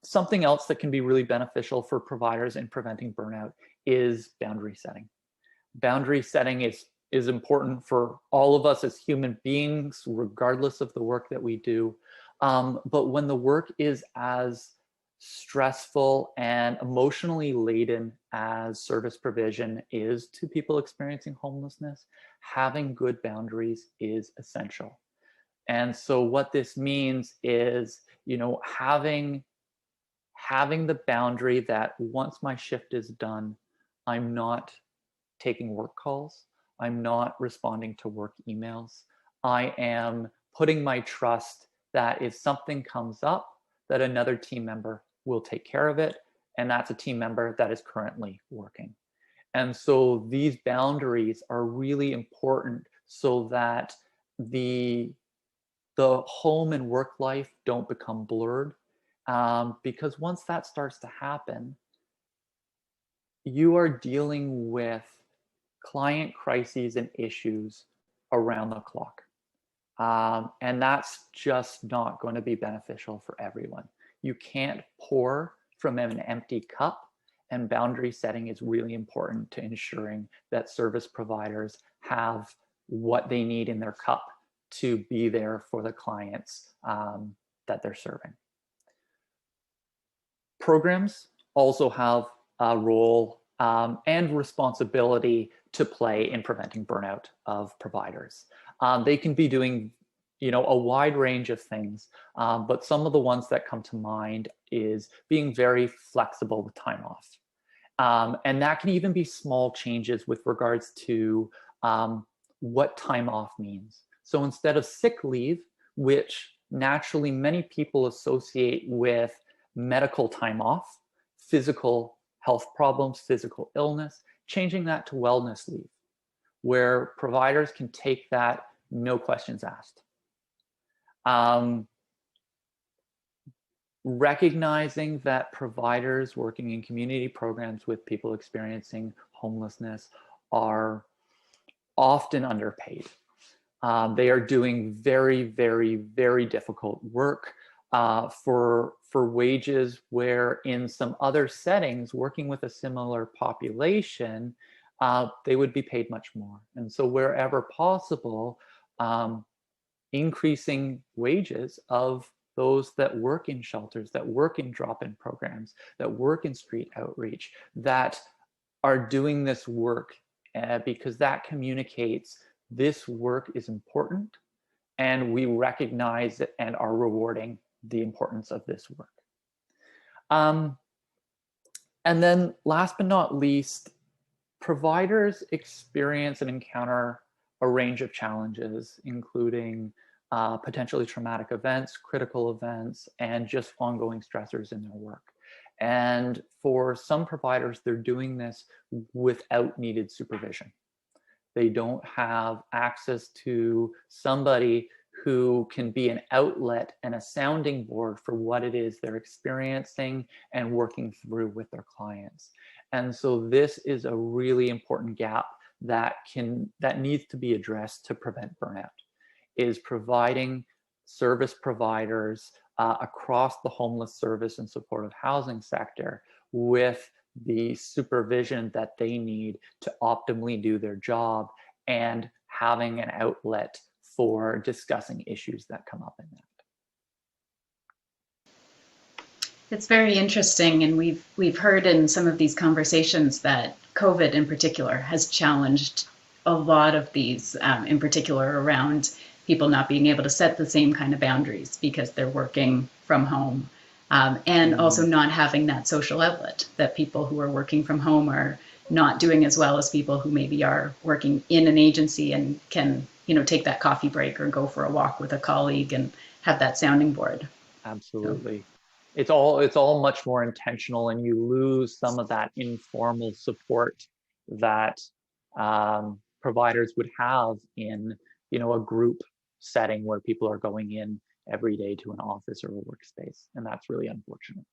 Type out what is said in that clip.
Something else that can be really beneficial for providers in preventing burnout is boundary setting. Boundary setting is important for all of us as human beings, regardless of the work that we do. But when the work is as stressful and emotionally laden as service provision is to people experiencing homelessness, having good boundaries is essential. And so what this means is, having the boundary that once my shift is done, I'm not taking work calls. I'm not responding to work emails. I am putting my trust that if something comes up, that another team member will take care of it. And that's a team member that is currently working. And so these boundaries are really important so that the home and work life don't become blurred. Because once that starts to happen, you are dealing with client crises and issues around the clock. And that's just not going to be beneficial for everyone. You can't pour from an empty cup, and boundary setting is really important to ensuring that service providers have what they need in their cup to be there for the clients that they're serving. Programs also have a role and responsibility to play in preventing burnout of providers. They can be doing, a wide range of things, but some of the ones that come to mind is being very flexible with time off. And that can even be small changes with regards to what time off means. So instead of sick leave, which naturally many people associate with medical time off, physical health problems, physical illness, changing that to wellness leave, where providers can take that, no questions asked. Recognizing that providers working in community programs with people experiencing homelessness are often underpaid. They are doing very, very, very difficult work for wages where in some other settings, working with a similar population, they would be paid much more. And so wherever possible, increasing wages of those that work in shelters, that work in drop-in programs, that work in street outreach, that are doing this work because that communicates this work is important and we recognize it and are rewarding the importance of this work. And then last but not least, providers experience and encounter a range of challenges, including potentially traumatic events, critical events, and just ongoing stressors in their work. And for some providers, they're doing this without needed supervision. They don't have access to somebody who can be an outlet and a sounding board for what it is they're experiencing and working through with their clients. And so this is a really important gap that needs to be addressed to prevent burnout, is providing service providers across the homeless service and supportive housing sector with the supervision that they need to optimally do their job and having an outlet for discussing issues that come up in that. It's very interesting, and we've heard in some of these conversations that COVID in particular has challenged a lot of these, in particular around people not being able to set the same kind of boundaries because they're working from home, and also not having that social outlet that people who are working from home are not doing as well as people who maybe are working in an agency and can, take that coffee break or go for a walk with a colleague and have that sounding board. Absolutely. So it's all much more intentional, and you lose some of that informal support that providers would have in a group setting where people are going in every day to an office or a workspace, and that's really unfortunate.